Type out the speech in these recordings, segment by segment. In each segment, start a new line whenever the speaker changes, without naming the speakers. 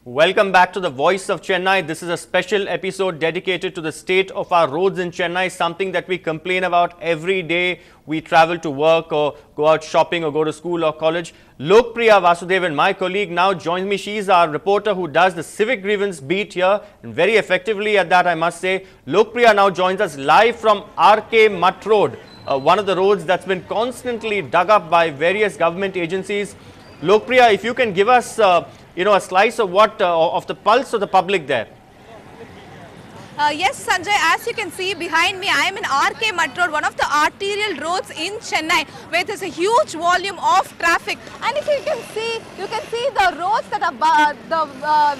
Welcome back to the Voice of Chennai. This is a special episode dedicated to the state of our roads in Chennai, something that we complain about every day we travel to work or go out shopping or go to school or college. Lokpriya Vasudevan, my colleague, now joins me. She's our reporter who does the civic grievance beat here, and very effectively at that, I must say. Lokpriya now joins us live from RK Mutt Road, one of the roads that's been constantly dug up by various government agencies. Lokpriya, if you can give us a slice of what of the pulse of the public there.
Yes, Sanjay, as you can see behind me, I am in RK Mutt Road, one of the arterial roads in Chennai, where there is a huge volume of traffic. And if you can see the roads that are, the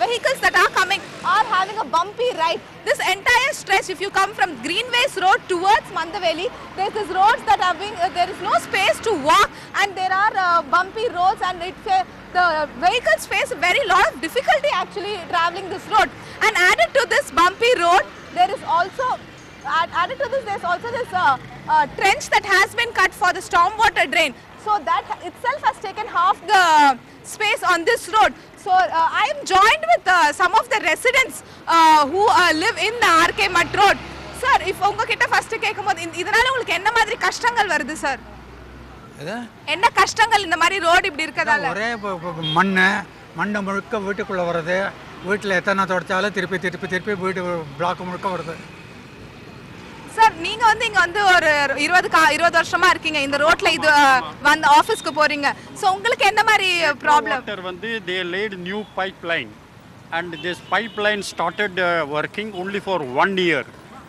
vehicles that are coming are having a bumpy ride. This entire stretch, if you come from Greenways Road towards Mandaveli, there is roads that are being, there is no space to walk, and there are bumpy roads, and the vehicles face a very lot of difficulty actually traveling this road. And added to this bumpy road, there is also this trench that has been cut for the stormwater drain. So that itself has taken half the space on this road. So I am joined with some of the residents who live in the RK Mutt Road. Sir, if you first idanaala ungalku enna madri kashtangal varudhu sir? என்ன கஷ்டங்கள் இந்த மாதிரி road இப்படி இருக்கதால?
ஒரே மண்ணு முழுக்க வீட்டுக்குள்ள வருது. வீட்டில் எத்தனை தொடச்சாலும் திருப்பி வீட்டு பிளாக் முழுக்க வருது.
சார், நீங்க இங்க ஒரு 20 வருஷமா இருக்கீங்க இந்த ரோட்ல, இது வந்து ஆபீஸ்க்கு போறீங்க. சோ உங்களுக்கு என்ன மாதிரி problem?
they laid new pipeline, and this pipeline started working only for 1 year.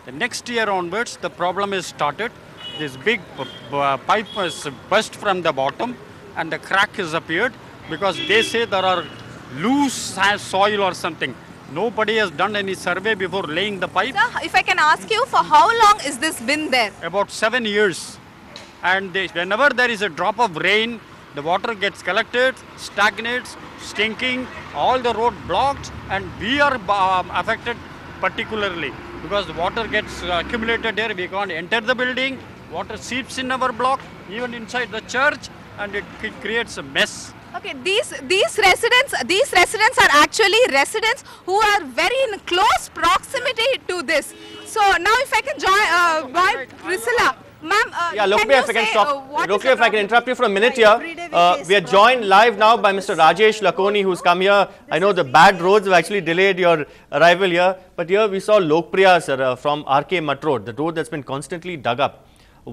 The next year onwards the problem is started. This big pipe was burst from the bottom and the crack has appeared because they say there are loose soil or something. Nobody has done any survey before laying the pipe.
Sir, if I can ask you, for how long is this been there?
About 7 years. And whenever there is a drop of rain, the water gets collected, stagnates, stinking, all the road blocked, and we are affected particularly because the water gets accumulated here. We can't enter the building. Water seeps in our block, even inside the church, and it creates a mess.
Okay, these residents are actually residents who are very in close proximity to this. So now, if I can join Priscilla. Ma'am,
yeah, Lokpriya, if I can interrupt you for a minute here. We are joined live now by Mr. Rajesh Lakoni, who's come here. I know the bad roads have actually delayed your arrival here, but here we saw Lokpriya, sir, from RK Mutt Road, the road that's been constantly dug up.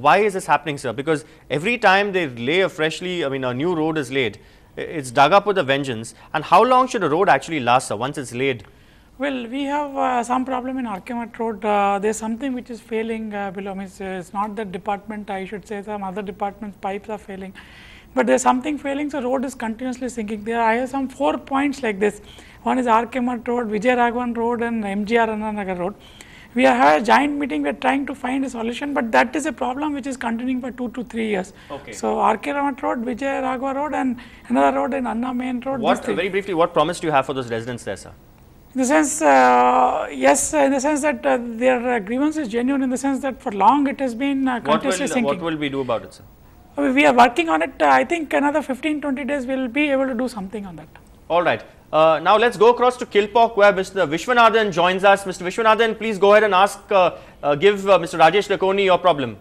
Why is this happening, sir? Because every time they lay a new road is laid, it's dug up with a vengeance. And how long should a road actually last, sir, once it's laid?
Well, we have some problem in RK Mutt Road. There's something which is failing below. It's not that department, I should say, some other departments' pipes are failing. But there's something failing, so road is continuously sinking. I have some 4 points like this. One is RK Mutt Road, Vijay Raghavan Road, and MGR Annanagar Road. We have a giant meeting, we are trying to find a solution, but that is a problem which is continuing for 2 to 3 years.
Okay.
So RK Mutt Road, Vijay Raghava Road, and another road in Anna Main Road.
Very briefly, what promise do you have for those residents there, sir?
In the sense, yes, in the sense that their grievance is genuine, in the sense that for long it has been continuously sinking.
What will we do about it, sir?
We are working on it. I think another 15-20 days we will be able to do something on that.
All right. Now let's go across to Kilpauk, where Mr. Vishwanathan joins us. Mr. Vishwanathan, please go ahead and give Mr. Rajesh Lakoni your problem.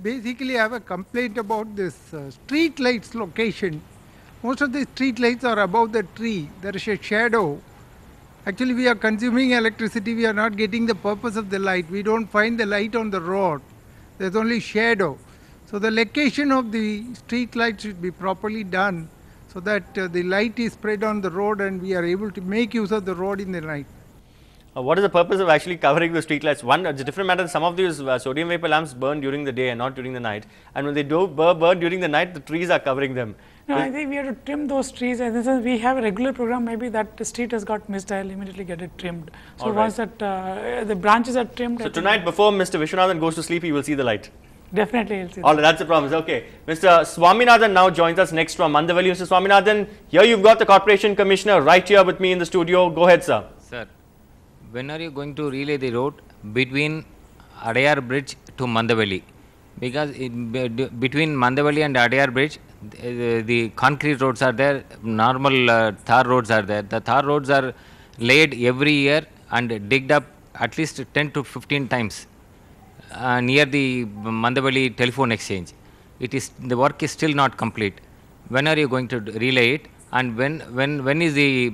Basically, I have a complaint about this street lights location. Most of the street lights are above the tree. There is a shadow. Actually, we are consuming electricity. We are not getting the purpose of the light. We don't find the light on the road. There's only shadow. So the location of the street lights should be properly done, so that the light is spread on the road and we are able to make use of the road in the night.
What is the purpose of actually covering the street lights? One, it's a different matter. Some of these sodium vapor lamps burn during the day and not during the night. And when they do burn during the night, the trees are covering them.
No, I think we have to trim those trees. And we have a regular program. Maybe that the street has got missed. I'll immediately get it trimmed. So once that the branches are trimmed.
So tonight, before Mr. Vishwanathan goes to sleep, he will see the light.
Definitely, he'll see.
All right, that's a promise. Okay, Mr. Swaminathan now joins us next from Mandaveli. Mr. Swaminathan, here you've got the Corporation Commissioner right here with me in the studio. Go ahead, sir.
Sir, when are you going to relay the road between Adayar Bridge to Mandaveli? Because between Mandaveli and Adayar Bridge, The concrete roads are there, normal tar roads are there. The tar roads are laid every year and digged up at least 10 to 15 times near the Mandavali telephone exchange. The work is still not complete. When are you going to relay it? And when is the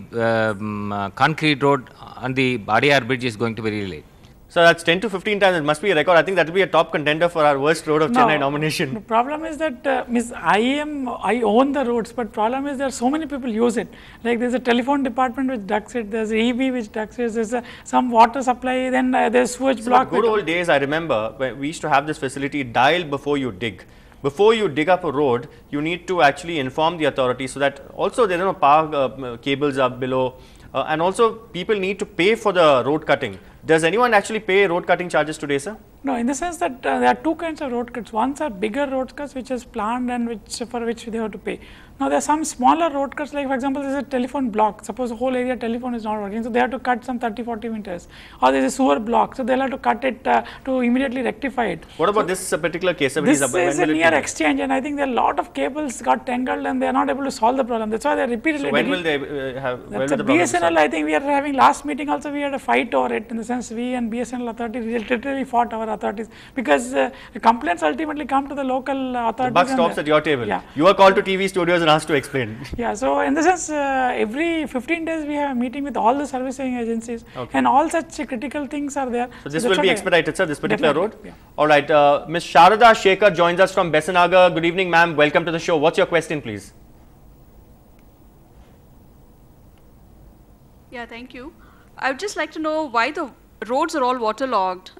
concrete road on the Adiyar bridge is going to be relayed?
So that's 10 to 15 times. It must be a record. I think that will be a top contender for our worst road of Chennai nomination.
The problem is that I own the roads, but problem is there are so many people use it. Like there's a telephone department which ducts it, there's EB which ducts it, there's some water supply, then there's sewage block.
Good old days, I remember when we used to have this facility, dial before you dig. Before you dig up a road, you need to actually inform the authority so that also there are no power cables up below, and also people need to pay for the road cutting. Does anyone actually pay road cutting charges today, sir?
No, in the sense that there are two kinds of road cuts. One are bigger road cuts which is planned and for which they have to pay. Now there are some smaller road cuts, like for example there is a telephone block. Suppose the whole area telephone is not working, so they have to cut some 30-40 meters. Or there is a sewer block, so they will have to cut it to immediately rectify it.
What about this particular case?
This is a near exchange, and I think there are a lot of cables got tangled and they are not able to solve the problem. That's why they are repeatedly.
So when will they have?
That's a BSNL. I think we are having last meeting also. We had a fight over it, in the sense we and BSNL authorities literally fought our authorities, because the complaints ultimately come to the local authorities.
The buck stops at your table. Yeah. You are called to TV studios and asked to explain.
Yeah. So in the sense, every 15 days we have a meeting with all the servicing agencies, and all such critical things are there.
So this will be expedited, sir. This particular road.
Yeah.
All right. Ms. Sharada Shekhar joins us from Besanagar. Good evening, ma'am. Welcome to the show. What's your question, please?
Yeah, thank you. I would just like to know why the roads are all waterlogged.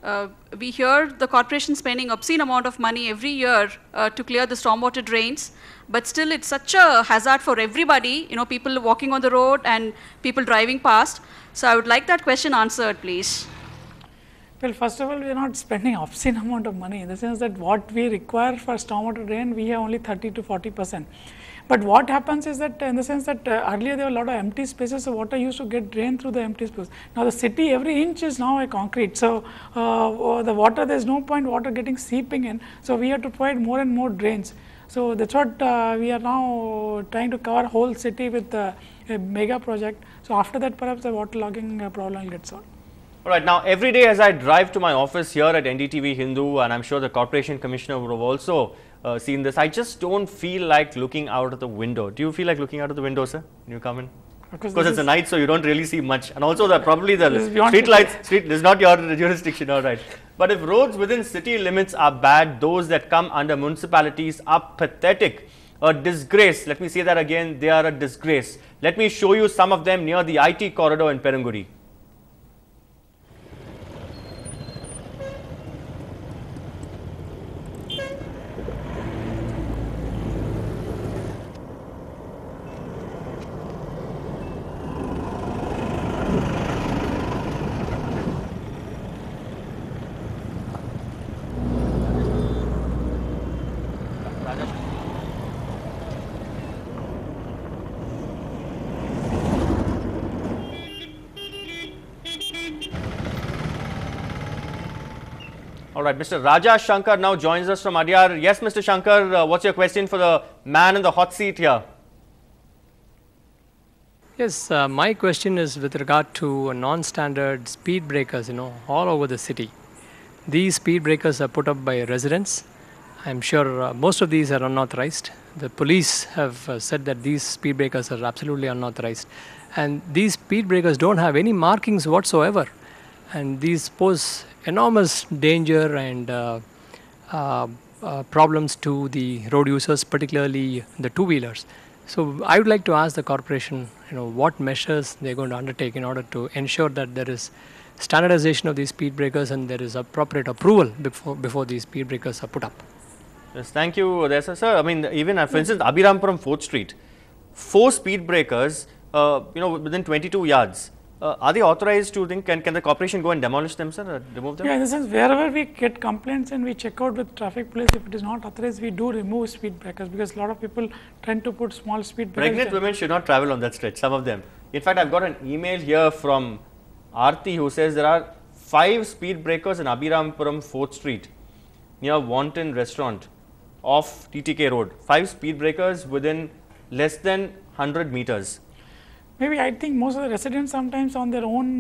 We hear the corporation spending obscene amount of money every year to clear the stormwater drains, but still it's such a hazard for everybody, you know, people walking on the road and people driving past. So I would like that question answered, please.
Well, first of all, we are not spending obscene amount of money, in the sense that what we require for stormwater drain, we have only 30 to 40%. But what happens is that, in the sense that earlier there were a lot of empty spaces, so water used to get drained through the empty space. Now the city, every inch is now a concrete, so the water, there is no point water getting seeping in, so we have to provide more and more drains. So that's what we are now trying to cover whole city with a mega project. So after that, perhaps the waterlogging problem will get solved.
All right. Now, every day as I drive to my office here at NDTV Hindu, and I'm sure the Corporation Commissioner would have also seen this, I just don't feel like looking out of the window. Do you feel like looking out of the window, sir, when you come in? Because it's a night, so you don't really see much. And also, probably the street lights, this is not your jurisdiction, all right. But if roads within city limits are bad, those that come under municipalities are pathetic. A disgrace. Let me say that again. They are a disgrace. Let me show you some of them near the IT corridor in Perungudi. All right, Mr. Raja Shankar now joins us from Adiyar. Yes, Mr. Shankar, what's your question for the man in the hot seat here?
Yes, my question is with regard to non-standard speed breakers, all over the city. These speed breakers are put up by residents. I'm sure most of these are unauthorized. The police have said that these speed breakers are absolutely unauthorized. And these speed breakers don't have any markings whatsoever. And these pose enormous danger and problems to the road users, particularly the two-wheelers. So I would like to ask the corporation, what measures they're going to undertake in order to ensure that there is standardization of these speed breakers and there is appropriate approval before these speed breakers are put up.
Yes, thank you, sir. I mean, even for instance, Abhirampuram 4th Street, 4 speed breakers, within 22 yards. Are they authorized to think, can the corporation go and demolish them, sir, or remove them?
Yeah, in the sense, wherever we get complaints and we check out with traffic police, if it is not authorized, we do remove speed breakers, because a lot of people tend to put small speed breakers.
Pregnant women should not travel on that stretch, some of them. In fact, I've got an email here from Aarti who says there are 5 speed breakers in Abhirampuram 4th Street near Wanton Restaurant. of TTK Road. 5 speed breakers within less than 100 meters.
Maybe I think most of the residents sometimes on their own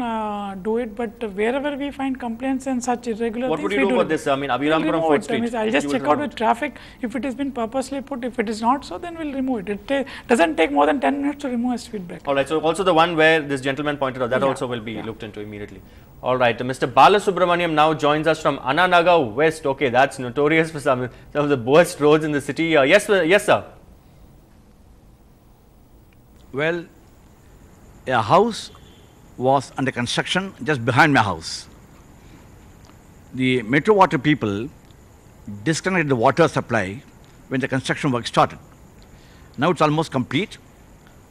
do it, but wherever we find complaints and such irregular
What
things,
would you do about this? I mean, Abhirampuram Fort Street.
I'll just check out with traffic. If it has been purposely put, if it is not so, then we'll remove it. It doesn't take more than 10 minutes to remove a speed breaker.
All right. So also the one where this gentleman pointed out, that also will be looked into immediately. All right. Mr. Balasubramaniam now joins us from Ananagar West. Okay, that's notorious for some of the worst roads in the city. Yes, sir.
Well, a house was under construction just behind my house. The Metro Water people disconnected the water supply when the construction work started. Now it's almost complete.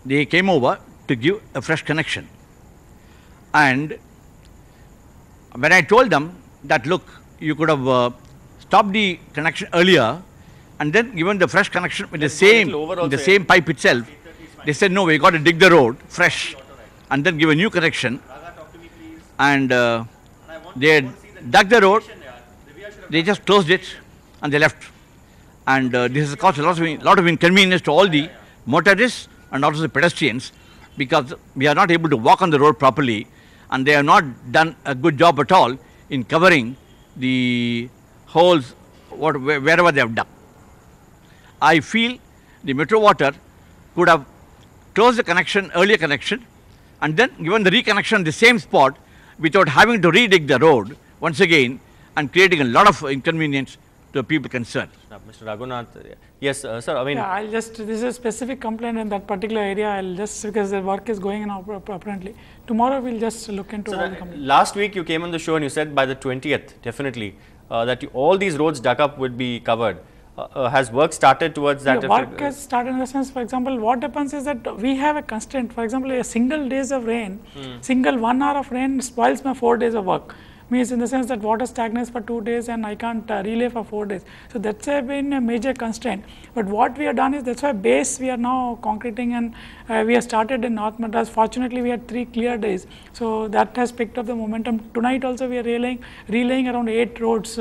They came over to give a fresh connection. And when I told them that, look, you could have stopped the connection earlier and then given the fresh connection with the same pipe itself, they said, no, we got to dig the road fresh and then give a new connection. And they dug the road, they just closed it and they left. And this has caused a lot of inconvenience to all the motorists and also the pedestrians, because we are not able to walk on the road properly, and they have not done a good job at all in covering the holes wherever they have dug. I feel the Metro Water could have closed the connection, earlier connection, and then given the reconnection at the same spot without having to redig the road once again and creating a lot of inconvenience to the people concerned.
Mr. Raghunath, yes, sir. I mean,
yeah, this is a specific complaint in that particular area. Because the work is going on apparently. Tomorrow we'll just look into all the complaints.
Last week you came on the show and you said by the 20th, definitely, that all these roads dug up would be covered. Has work started towards that?
Work has started in the sense, for example, what happens is that we have a constraint. For example, a single days of rain, single 1 hour of rain spoils my 4 days of work. Means in the sense that water stagnates for 2 days and I can't relay for 4 days. So that's been a major constraint. But what we have done is, that's why base we are now concreting, and we have started in North Madras. Fortunately, we had 3 clear days. So that has picked up the momentum. Tonight also we are relaying around 8 roads.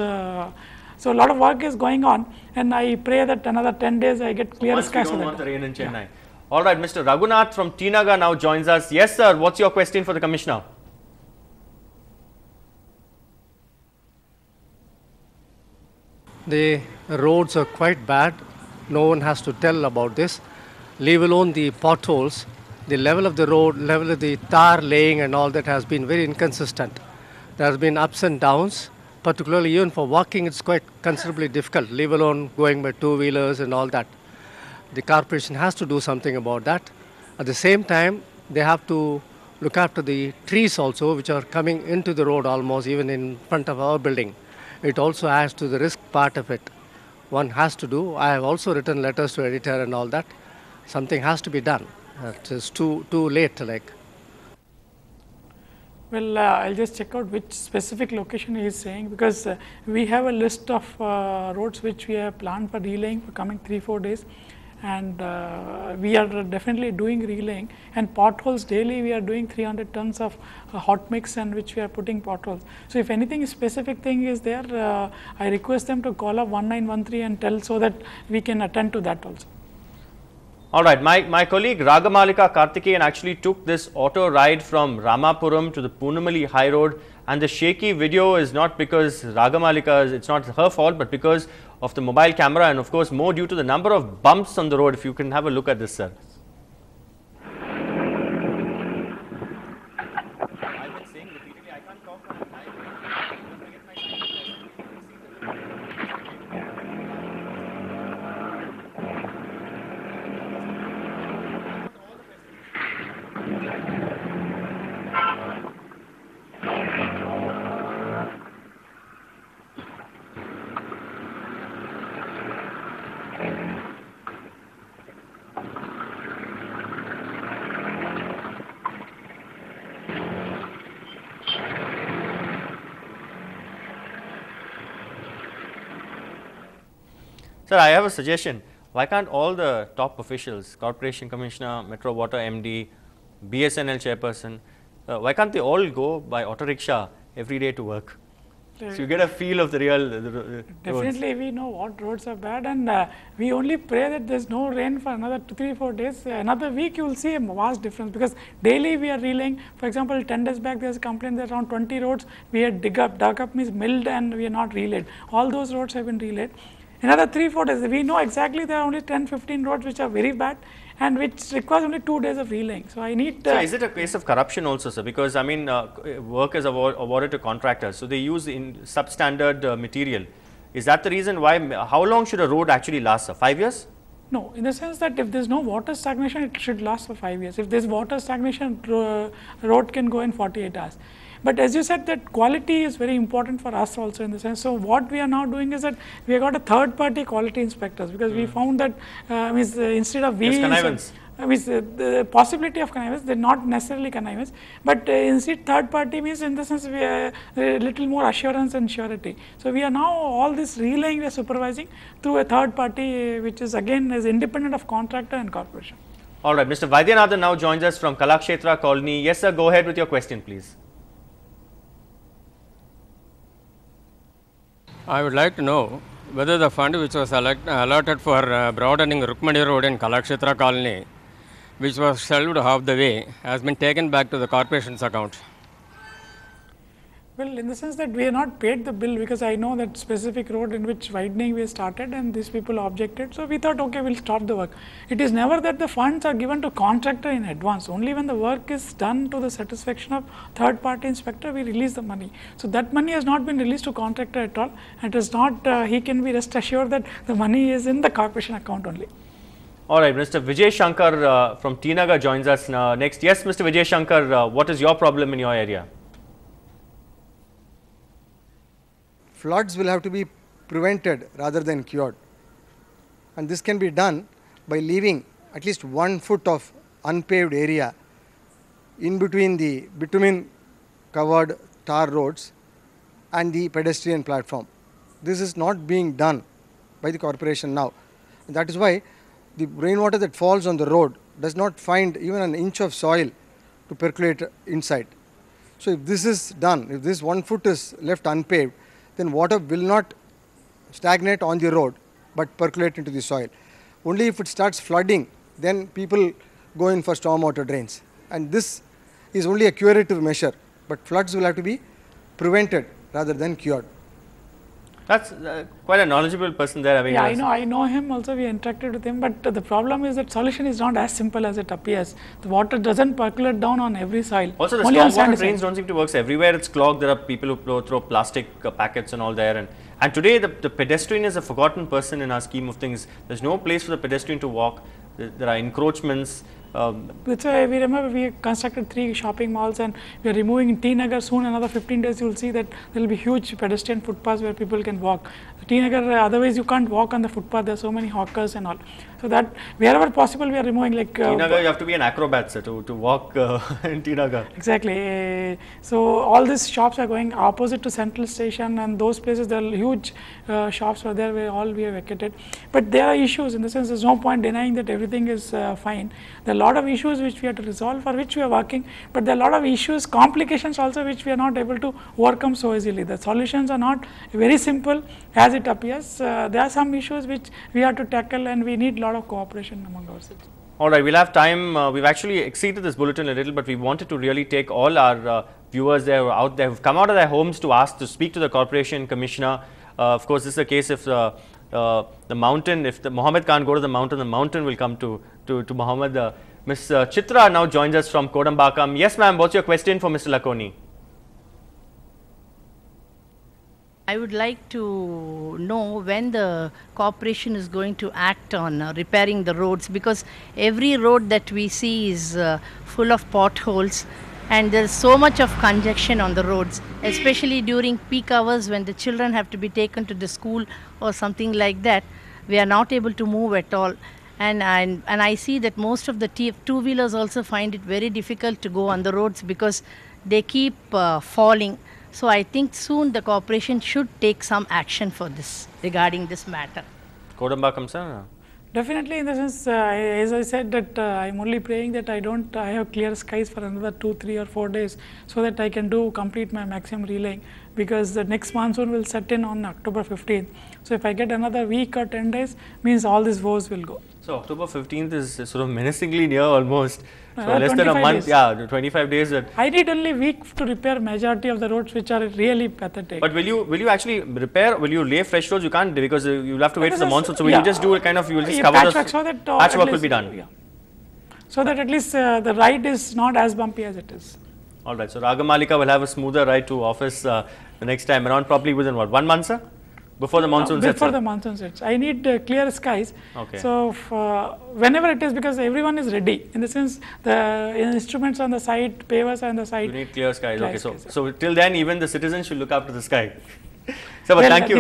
So a lot of work is going on, and I pray that another 10 days I get clear skies.
We don't want the rain in Chennai. All right, Mr. Raghunath from T Nagar now joins us. Yes, sir. What's your question for the Commissioner?
The roads are quite bad. No one has to tell about this. Leave alone the potholes. The level of the road, level of the tar laying and all that has been very inconsistent. There has been ups and downs. Particularly even for walking, it's quite considerably difficult, leave alone going by 2-wheelers and all that. The corporation has to do something about that. At the same time, they have to look after the trees also, which are coming into the road almost even in front of our building. It also adds to the risk part of it. One has to do. I have also written letters to editor and all that. Something has to be done. It is too late, like.
Well, I'll just check out which specific location he is saying, because we have a list of roads which we have planned for relaying for coming 3-4 days, and we are definitely doing relaying, and potholes daily we are doing 300 tons of hot mix, and which we are putting potholes. So if anything specific thing is there, I request them to call up 1913 and tell, so that we can attend to that also.
All right, my colleague Ragamalika Karthikeyan actually took this auto ride from Ramapuram to the Punamali High Road, and the shaky video is not because Ragamalika, it's not her fault, but because of the mobile camera, and of course more due to the number of bumps on the road. If you can have a look at this, sir. Sir, I have a suggestion. Why can't all the top officials, Corporation Commissioner, Metro Water MD, BSNL Chairperson, why can't they all go by auto rickshaw every day to work? So you get a feel of the real
Definitely, we know what roads are bad, and we only pray that there's no rain for another 3-4 days. Another week, you will see a vast difference, because daily we are relaying. For example, 10 days back, there's a complaint that around 20 roads we had dug up means milled, and we are not relayed. All those roads have been relayed. Another 3-4 days, we know exactly there are only 10-15 roads which are very bad, and which requires only 2 days of relaying. So I need.
So is it a case of corruption also, sir? Because I mean, work is awarded to contractors, so they use substandard material. Is that the reason why? How long should a road actually last, sir? 5 years?
No, in the sense that if there's no water stagnation, it should last for 5 years. If there's water stagnation, road can go in 48 hours. But as you said, that quality is very important for us also in the sense. So what we are now doing is that we have got a third party quality inspectors, because we found that instead of we
connivance.
The possibility of connivance, they're not necessarily connivance, but instead third party means in the sense we are a little more assurance and surety. So we are now all this relaying we are supervising through a third party, which is again is independent of contractor and corporation.
All right, Mr. Vaidyanathan now joins us from Kalakshetra Colony. Yes, sir, go ahead with your question, please.
I would like to know whether the fund which was allotted for broadening Rukmani Road in Kalakshetra Colony, which was shelved half the way, has been taken back to the corporation's account.
Well, in the sense that we have not paid the bill, because I know that specific road in which widening we started and these people objected. So we thought, okay, we'll stop the work. It is never that the funds are given to contractor in advance. Only when the work is done to the satisfaction of third party inspector, we release the money. So that money has not been released to contractor at all. It is not, he can be rest assured that the money is in the corporation account only.
All right, Mr. Vijay Shankar from T Nagar joins us next. Yes, Mr. Vijay Shankar, what is your problem in your area?
Floods will have to be prevented rather than cured, and this can be done by leaving at least 1 foot of unpaved area in between the bitumen covered tar roads and the pedestrian platform. This is not being done by the corporation now, and that is why the rainwater that falls on the road does not find even an inch of soil to percolate inside. So if this is done, if this 1 foot is left unpaved, then water will not stagnate on the road but percolate into the soil. Only if it starts flooding, then people go in for stormwater drains, and this is only a curative measure, but floods will have to be prevented rather than cured.
That's quite a knowledgeable person there.
Yeah, I know him also, we interacted with him, but the problem is that solution is not as simple as it appears. The water doesn't percolate down on every soil.
Also, the stormwater drains don't seem to work. Everywhere it's clogged. There are people who throw plastic packets and all there. And today the pedestrian is a forgotten person in our scheme of things. There's no place for the pedestrian to walk. There are encroachments.
That's why we remember we constructed 3 shopping malls, and we are removing in T Nagar. Soon, another 15 days, you will see that there will be huge pedestrian footpaths where people can walk. T Nagar, otherwise you can't walk on the footpath. There are so many hawkers and all. So that wherever possible, we are removing like.
T Nagar, you have to be an acrobat, sir, to walk in T Nagar.
Exactly. So all these shops are going opposite to Central Station, and those places there are huge shops were there where all we have vacated. But there are issues in the sense there's no point denying that everything is fine. There are a lot of issues which we have to resolve, for which we are working, but there are a lot of issues, complications also, which we are not able to overcome so easily. The solutions are not very simple as it appears. There are some issues which we have to tackle, and we need a lot of cooperation among ourselves.
All right, we'll have time. We've actually exceeded this bulletin a little, but we wanted to really take all our viewers there out there who've come out of their homes to speak to the corporation commissioner. Of course, this is a case if the mountain, if the Mohammed can't go to the mountain will come to Mohammed. Ms. Chitra now joins us from Kodambakam. Yes, ma'am, what's your question for Mr. Lakoni?
I would like to know when the corporation is going to act on repairing the roads, because every road that we see is full of potholes, and there's so much of congestion on the roads, especially during peak hours when the children have to be taken to the school or something like that. We are not able to move at all. And I see that most of the two-wheelers also find it very difficult to go on the roads because they keep falling. So I think soon the corporation should take some action for this, regarding this matter.
Kodambakam, sir?
Definitely, in the sense, as I said, that I'm only praying that I have clear skies for another 2, 3 or 4 days, so that I can complete my maximum relaying, because the next monsoon will set in on October 15th. So if I get another week or 10 days, means all these woes will go.
So October 15th is sort of menacingly near almost. So less than a
25
month,
days.
yeah, 25 days.
I need only a week to repair majority of the roads which are really pathetic.
But will you actually repair? Will you lay fresh roads? You can't, because you'll have to wait for the monsoon. So will
yeah,
you just do a kind of, you will just
yeah,
cover
patchwork,
the
so that
patchwork
at
will be
least,
done.
yeah. So that at least the ride is not as bumpy as it is.
All right. So Ragamalika will have a smoother ride to office the next time around, probably within what, 1 month, sir? Before the monsoon sets?
Before the monsoon sets. I need clear skies.
Okay.
So whenever it is, because everyone is ready, in the sense the instruments on the site, pavers on the site.
You need clear skies.
Clear
Okay.
skies,
So till then, even the citizens should look after the sky. So, but
well,
thank you.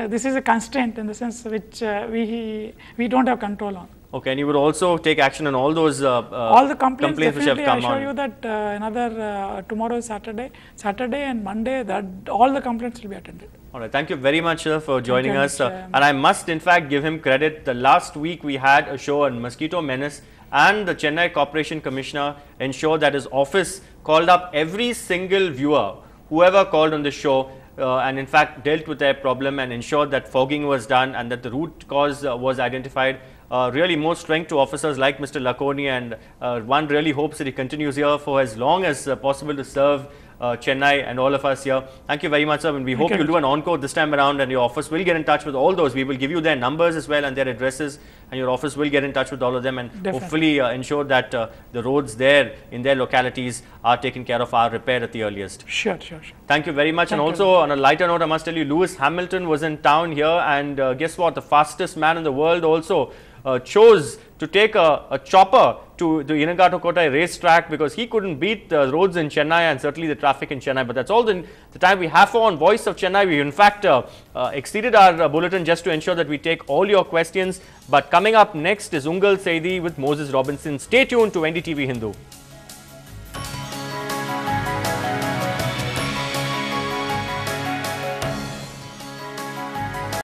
This is a constraint in the sense which we don't have control on.
Okay, and you would also take action on all those
all the complaints
which have
definitely.
come
I assure
on.
you that tomorrow is Saturday and Monday, that all the complaints will be attended.
All right, thank you very much, sir, for joining us.
much,
And I must, in fact, give him credit. The last week we had a show on mosquito menace, and the Chennai Corporation Commissioner ensured that his office called up every single viewer, whoever called on the show, and in fact dealt with their problem and ensured that fogging was done and that the root cause was identified. Really more strength to officers like Mr. Lakoni, and one really hopes that he continues here for as long as possible to serve Chennai and all of us here. Thank you very much, sir, and we hope you'll do an encore this time around, and your office will get in touch with all those. We will give you their numbers as well and their addresses, and your office will get in touch with all of them and hopefully ensure that the roads there in their localities are taken care of, are repaired at the earliest.
Sure.
Thank you very much. And also on a lighter note, I must tell you, Lewis Hamilton was in town here, and guess what? The fastest man in the world also chose to take a chopper to the Inagatu-Kotai racetrack because he couldn't beat the roads in Chennai and certainly the traffic in Chennai. But that's all the time we have for on Voice of Chennai. We in fact exceeded our bulletin just to ensure that we take all your questions. But coming up next is Ungal Seidi with Moses Robinson. Stay tuned to NDTV Hindu.